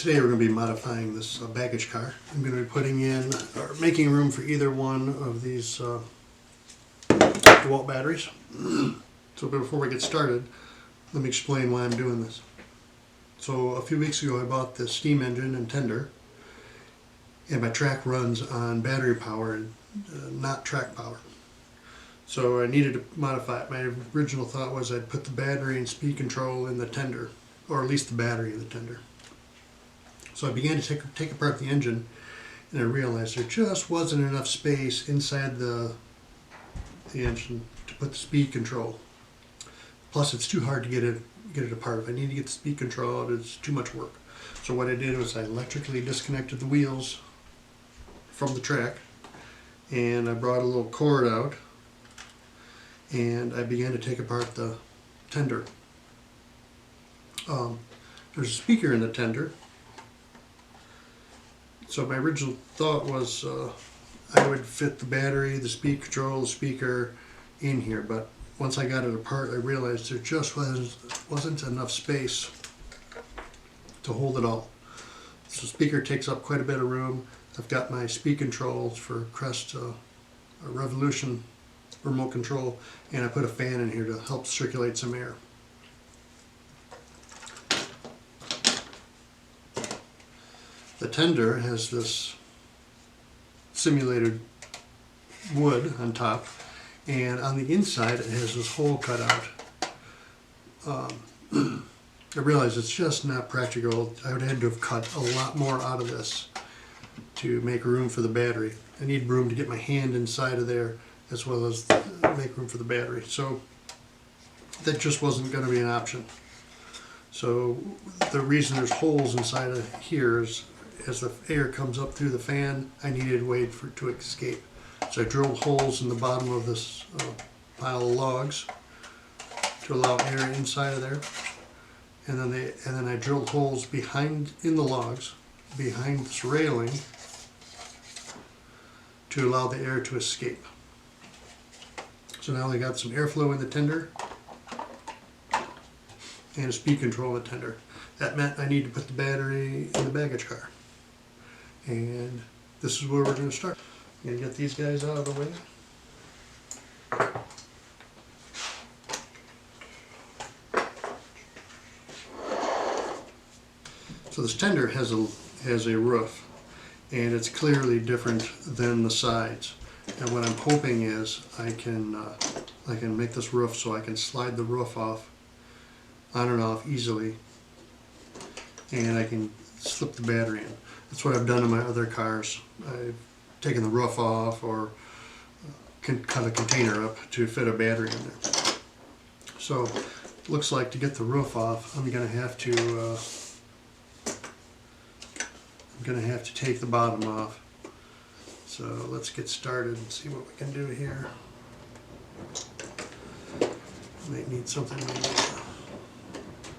Today we're going to be modifying this baggage car. I'm going to be putting in, or making room for either one of these DeWalt batteries. So before we get started, let me explain why I'm doing this. So a few weeks ago I bought this steam engine and tender, and my track runs on battery power and not track power. So I needed to modify it. My original thought was I'd put the battery and speed control in the tender, or at least the battery in the tender. So I began to take apart the engine, and I realized there just wasn't enough space inside the engine to put the speed control. Plus, it's too hard to get it apart. If I need to get the speed control out, it's too much work. So what I did was I electrically disconnected the wheels from the track, and I brought a little cord out, and I began to take apart the tender. There's a speaker in the tender. So my original thought was I would fit the battery, the speed control, the speaker in here, but once I got it apart I realized there just wasn't enough space to hold it all. So the speaker takes up quite a bit of room. I've got my speed controls for Crest Revolution remote control, and I put a fan in here to help circulate some air. The tender has this simulated wood on top, and on the inside it has this hole cut out. I realize it's just not practical. I would have had to have cut a lot more out of this to make room for the battery. I need room to get my hand inside of there as well as make room for the battery. So that just wasn't going to be an option. So the reason there's holes inside of here is as the air comes up through the fan, I needed a way for it to escape. So I drilled holes in the bottom of this pile of logs to allow air inside of there, and then I drilled holes in the logs behind this railing to allow the air to escape. So now I got some airflow in the tender and a speed control in the tender. That meant I need to put the battery in the baggage car. And this is where we're going to start. I'm going to get these guys out of the way. So this tender has a roof, and it's clearly different than the sides. And what I'm hoping is I can make this roof so I can slide the roof off, on and off easily, and I can slip the battery in. That's what I've done in my other cars. I've taken the roof off or cut a container up to fit a battery in there. So it looks like to get the roof off, I'm going to have to take the bottom off. So let's get started and see what we can do here. Might need something to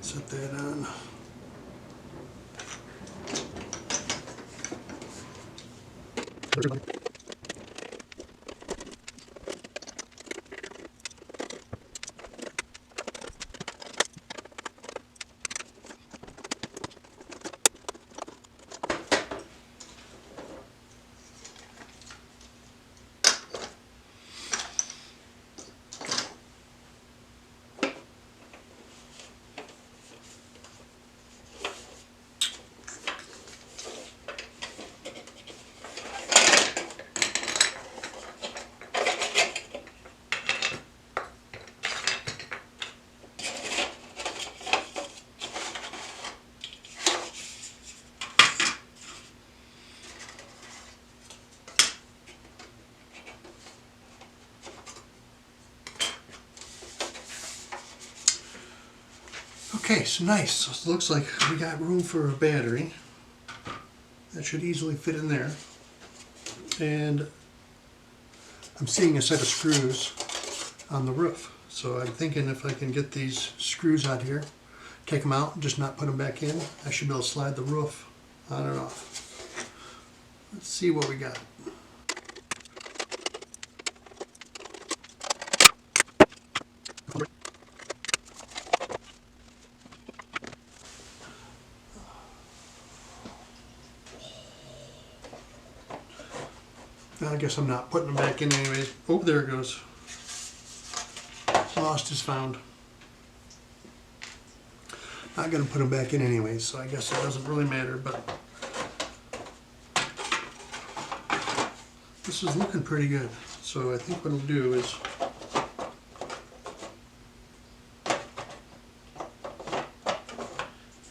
set that on. Okay, so nice. So it looks like we got room for a battery. That should easily fit in there. And I'm seeing a set of screws on the roof. So I'm thinking if I can get these screws out here, take them out, just not put them back in, I should be able to slide the roof on and off. Let's see what we got. I guess I'm not putting them back in anyways. Oh, there it goes. Lost is found. Not gonna put them back in anyways, so I guess it doesn't really matter, but this is looking pretty good. So I think what I'll do is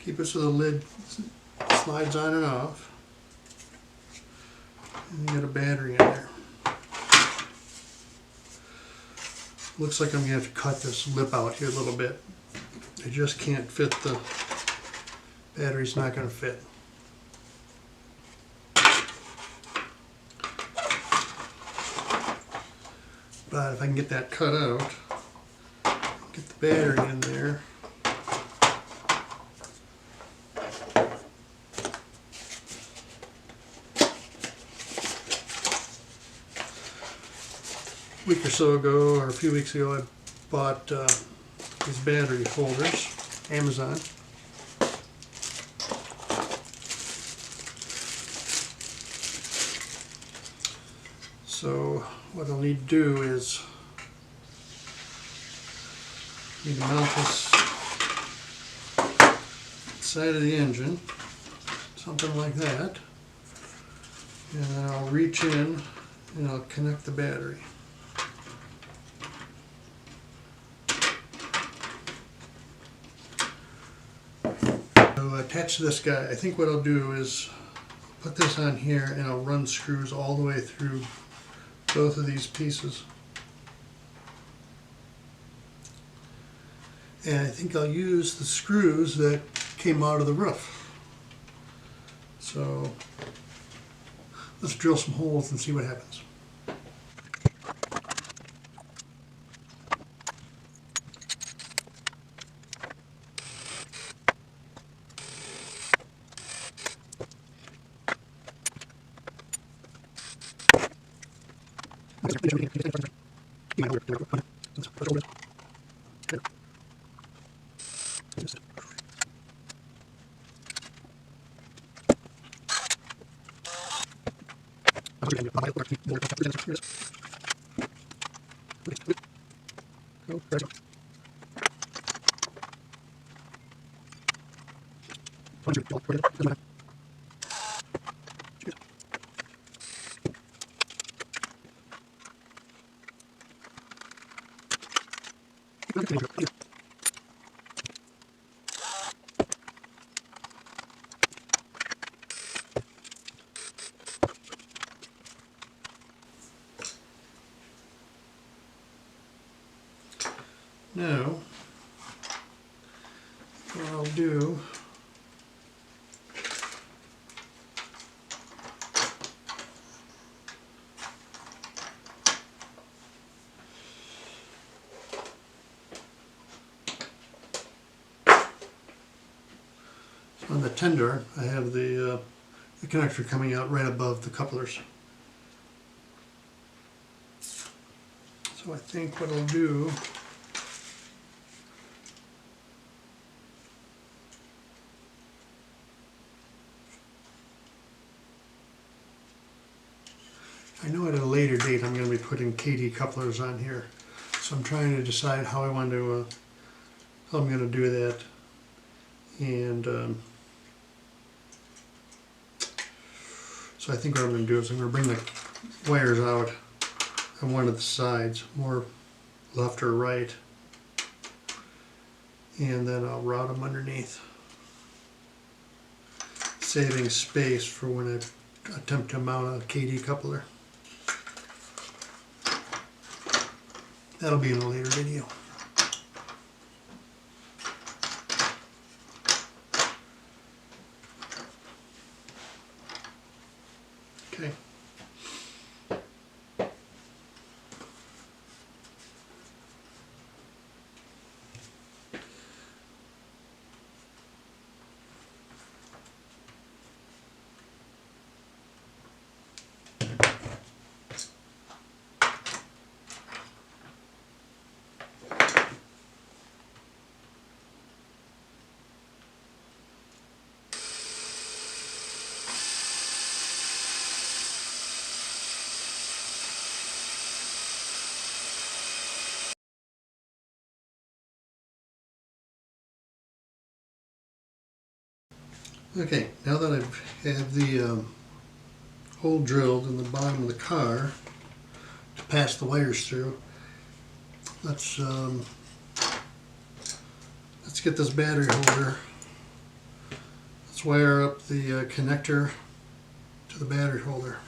keep it so the lid slides on and off. And you got a battery in there. Looks like I'm going to have to cut this lip out here a little bit. I just can't fit the battery's not going to fit. But if I can get that cut out, get the battery in there. A week or so ago, or a few weeks ago, I bought these battery holders, Amazon. So what I'll need to do is need to mount this side of the engine, something like that, and then I'll reach in and I'll connect the battery. So attach to this guy, I think what I'll do is put this on here and I'll run screws all the way through both of these pieces. And I think I'll use the screws that came out of the roof. So let's drill some holes and see what happens. Now, what I'll do on the tender, I have the connector coming out right above the couplers. So I think what I'll do I know at a later date I'm going to be putting KD couplers on here, so I'm trying to decide how I want to, how I'm going to do that, and so I think what I'm going to do is I'm going to bring the wires out on one of the sides, more left or right, and then I'll route them underneath, saving space for when I attempt to mount a KD coupler. That'll be in a later video. Okay. Okay, now that have the hole drilled in the bottom of the car to pass the wires through, let's get this battery holder. Let's wire up the connector to the battery holder.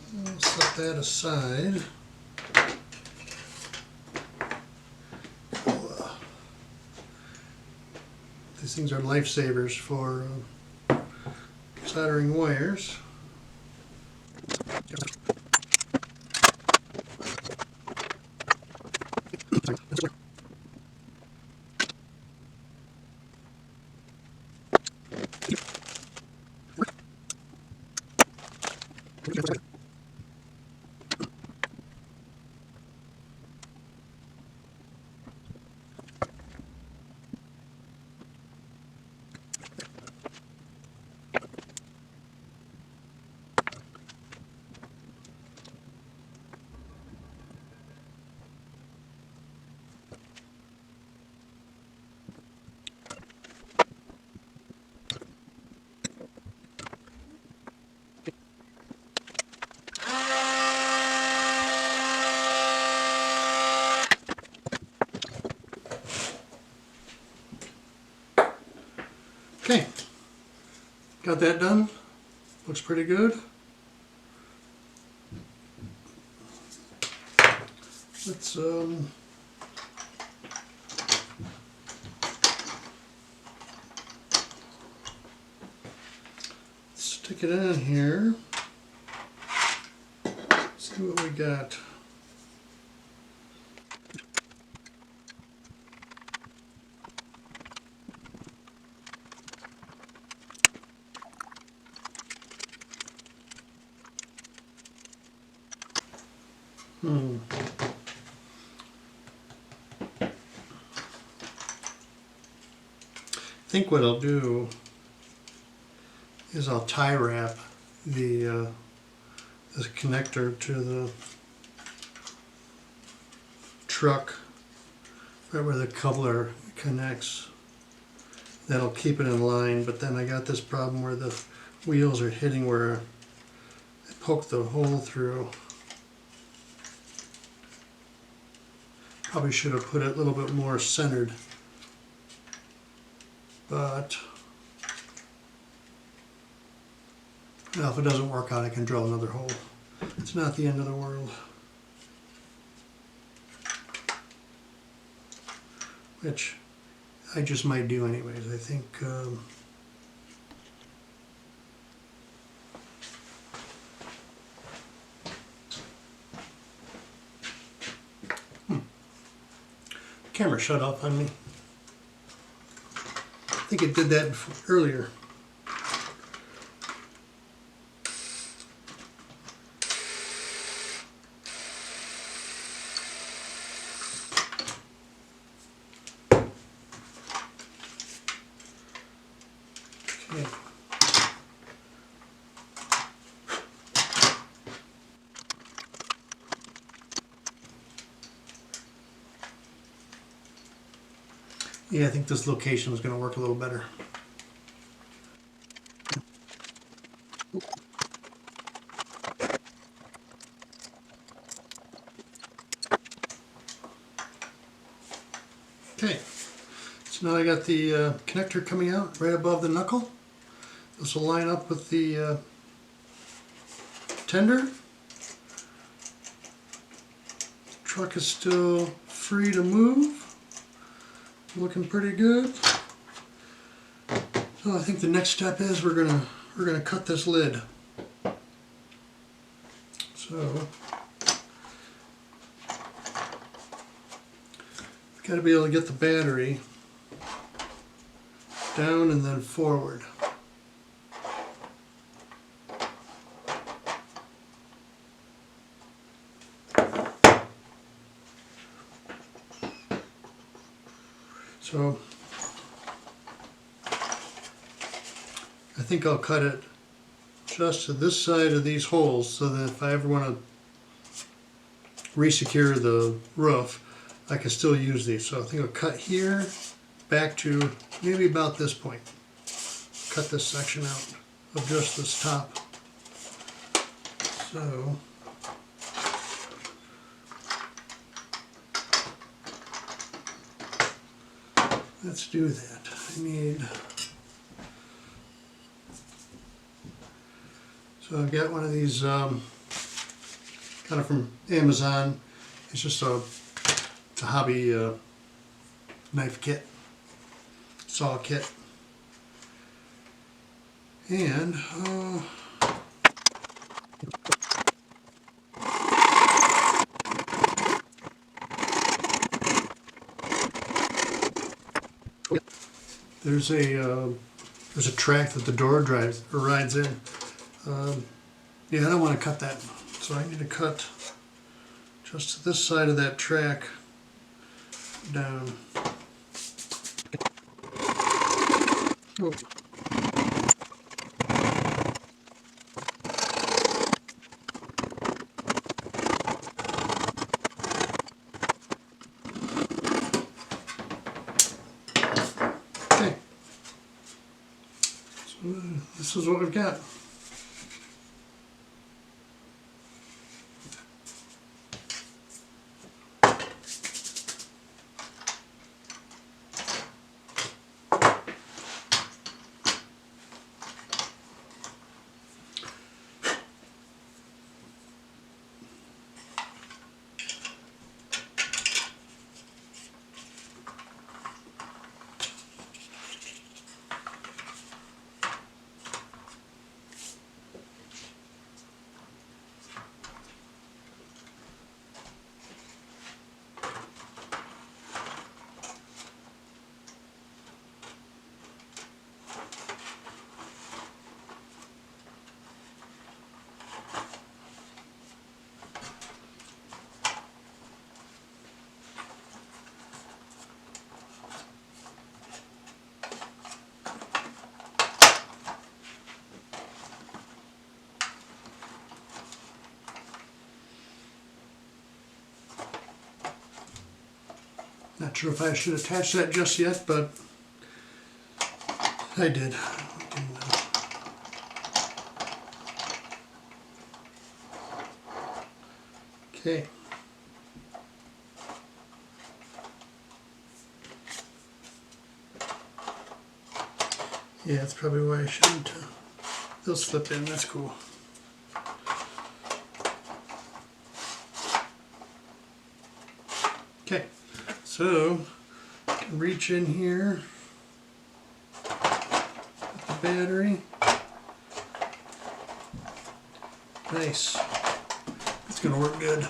So set that aside. These things are lifesavers for soldering wires. Okay, got that done. Looks pretty good. Let's stick it in here. See what we got. I think what I'll do is I'll tie wrap the this connector to the truck right where the coupler connects. That'll keep it in line, but then I got this problem where the wheels are hitting where I poked the hole through. Probably should have put it a little bit more centered, but well, if it doesn't work out, I can drill another hole. It's not the end of the world. Which I just might do anyways. I think camera shut off on me. I think it did that before, earlier. Okay. Yeah, I think this location is going to work a little better. Okay, so now I got the connector coming out right above the knuckle. This will line up with the tender. Truck is still free to move. Looking pretty good. So I think the next step is we're gonna cut this lid. So we've got to be able to get the battery down and then forward. So I think I'll cut it just to this side of these holes so that if I ever want to re-secure the roof, I can still use these. So I think I'll cut here, back to maybe about this point. Cut this section out of just this top. So let's do that. I need, so I've got one of these kind of from Amazon. It's just it's a hobby knife kit, saw kit, and there's a track that the door drives or rides in. Yeah, I don't want to cut that, so I need to cut just to this side of that track down. Oh. Okay, so this is what we've got. Not sure if I should attach that just yet, but I did. Okay. Yeah, that's probably why I shouldn't. They'll slip in, that's cool. Okay, so I can reach in here with the battery. Nice. It's gonna work good.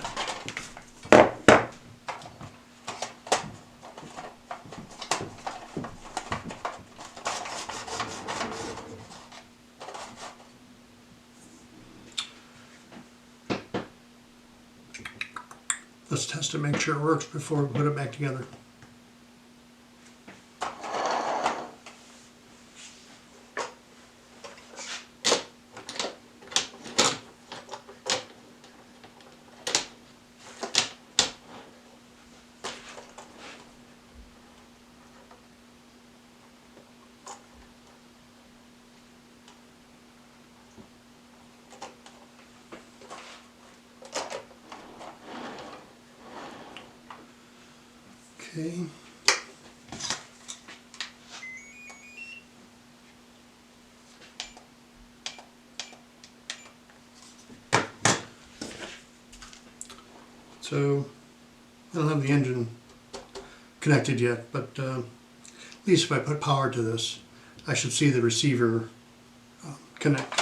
Let's test it, make sure it works before we put it back together. Okay. So I don't have the engine connected yet, but at least if I put power to this, I should see the receiver connect.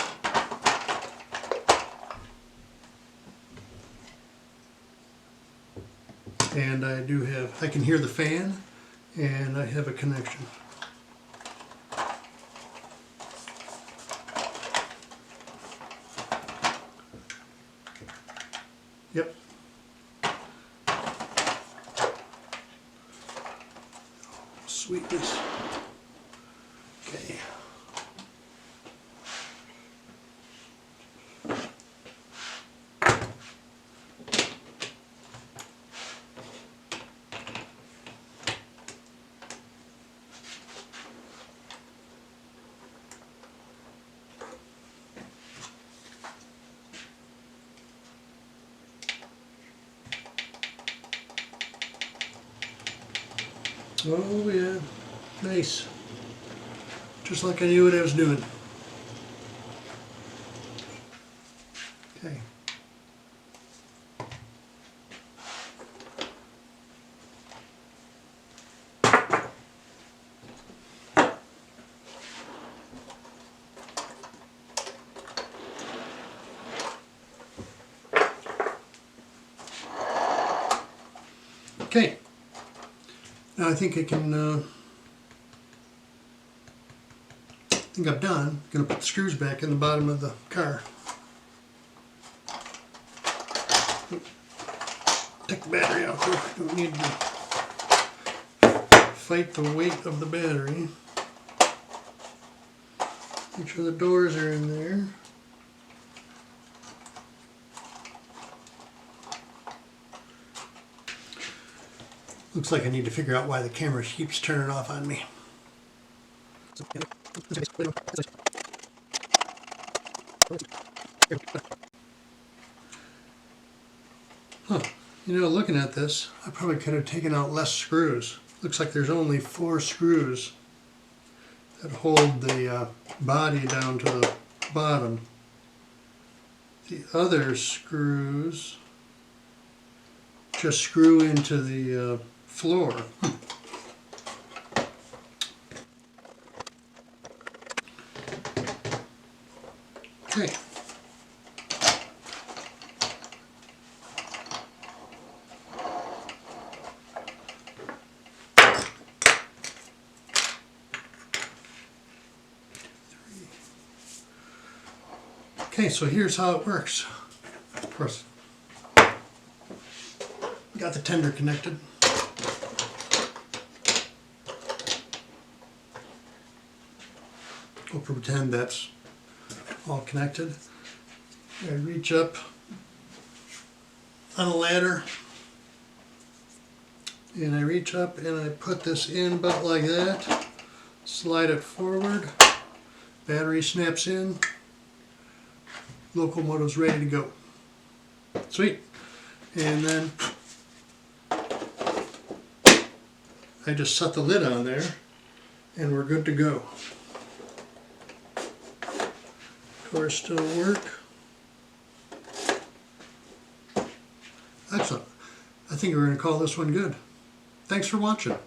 And I do have, I can hear the fan, and I have a connection. Yep. Sweetness. Okay. Oh yeah, nice. Just like I knew what I was doing. Okay. Okay. Now I think I can. I think I'm done. I'm gonna put the screws back in the bottom of the car. Take the battery out though. Don't need to fight the weight of the battery. Make sure the doors are in there. Looks like I need to figure out why the camera keeps turning off on me. Huh. You know, looking at this, I probably could have taken out less screws. Looks like there's only 4 screws that hold the body down to the bottom. The other screws just screw into the floor. Okay. Okay, so here's how it works. Of course, got the tender connected. We'll pretend that's all connected. I reach up on a ladder, and I reach up and I put this in about like that, slide it forward, battery snaps in, locomotive's ready to go. Sweet. And then I just set the lid on there and we're good to go. Doors still work. Excellent. I think we're going to call this one good. Thanks for watching.